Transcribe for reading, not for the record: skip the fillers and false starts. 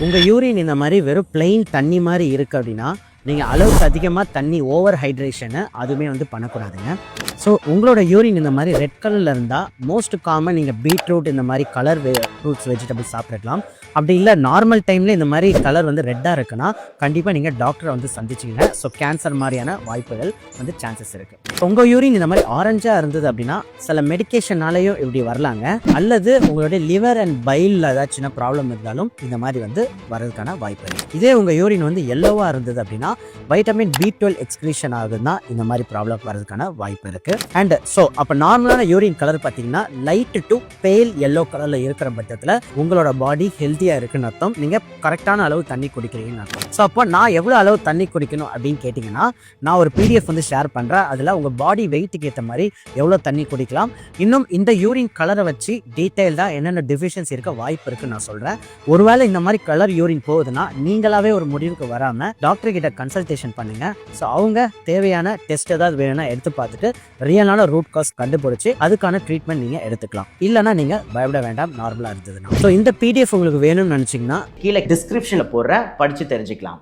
உங்கள் யூரின் இந்த மாதிரி வெறும் பிளெயின் தண்ணி மாதிரி இருக்குது அப்படின்னா நீங்கள் அளவுக்கு அதிகமாக தண்ணி ஓவர் ஹைட்ரேஷனு அதுவுமே வந்து பண்ணக்கூடாதுங்க. ஸோ உங்களோட யூரின் இந்த மாதிரி ரெட் கலரில் இருந்தால் மோஸ்ட் காமன் நீங்கள் பீட்ரூட் இந்த மாதிரி கலர் ஃப்ரூட்ஸ் வெஜிடபிள்ஸ் சாப்பிடலாம். அப்படி இல்லை நார்மல் டைமில் இந்த மாதிரி கலர் வந்து ரெட்டாக இருக்குன்னா கண்டிப்பாக நீங்கள் டாக்டரை வந்து சந்திச்சிங்க. ஸோ கேன்சர் மாதிரியான வாய்ப்புகள் வந்து சான்சஸ் இருக்குது. உங்கள் யூரின் இந்த மாதிரி ஆரஞ்சாக இருந்தது அப்படின்னா சில மெடிக்கேஷனாலேயும் இப்படி வரலாங்க. அல்லது உங்களுடைய லிவர் அண்ட் பைலில் ஏதாச்சும் ப்ராப்ளம் இருந்தாலும் இந்த மாதிரி வந்து வரதுக்கான வாய்ப்பு இருக்குது. இதே உங்கள் யூரின் வந்து எல்லோவாக இருந்தது அப்படின்னா வைட்டமின் B12 எக்ஸ்கிரீஷன் ஆகுதுன்னா இந்த மாதிரி ப்ராப்ளம் வரதுக்கான வாய்ப்பு இருக்குது. அண்ட் ஸோ அப்போ நார்மலான யூரின் கலர் பார்த்தீங்கன்னா லைட் டு பேல் எல்லோ கலரில் இருக்கிற பட்சத்தில் உங்களோட பாடி ஹெல்த்தியாக இருக்குன்னு அர்த்தம். நீங்கள் கரெக்டான அளவு தண்ணி குடிக்கிறீங்கன்னு அர்த்தம். ஸோ அப்போ நான் எவ்வளோ அளவு தண்ணி குடிக்கணும் அப்படின்னு கேட்டிங்கன்னா நான் ஒரு PDF வந்து ஷேர் பண்ணுறேன். அதில் உங்கள் பாடி வெயிட்டுக்கு ஏற்ற மாதிரி எவ்வளோ தண்ணி குடிக்கலாம், இன்னும் இந்த யூரின் கலரை வச்சு டீட்டெயில்டாக என்னென்ன டெஃபிஷியன்சி இருக்க வாய்ப்பு இருக்குன்னு நான் சொல்கிறேன். ஒருவேளை இந்த மாதிரி கலர் யூரின் போகுதுன்னா நீங்களாவே ஒரு முடிவுக்கு வராமல் டாக்டர் கிட்ட கன்சல்டேஷன் பண்ணுங்க. ஸோ அவங்க தேவையான டெஸ்ட் ஏதாவது வேணும்னா எடுத்து பார்த்துட்டு ரியலான ரூட் காஸ் கண்டுபிடிச்சு அதுக்கான ட்ரீட்மெண்ட் நீங்கள் எடுத்துக்கலாம். இல்லைனா நீங்கள் பயப்பட வேண்டாம் நார்மலாக இருந்ததுன்னா. ஸோ இந்த PDF உங்களுக்கு வேணும்னு நினச்சிங்கன்னா கீழே டிஸ்கிரிப்ஷனில் போடுற படித்து தெரிஞ்சுக்கலாம்.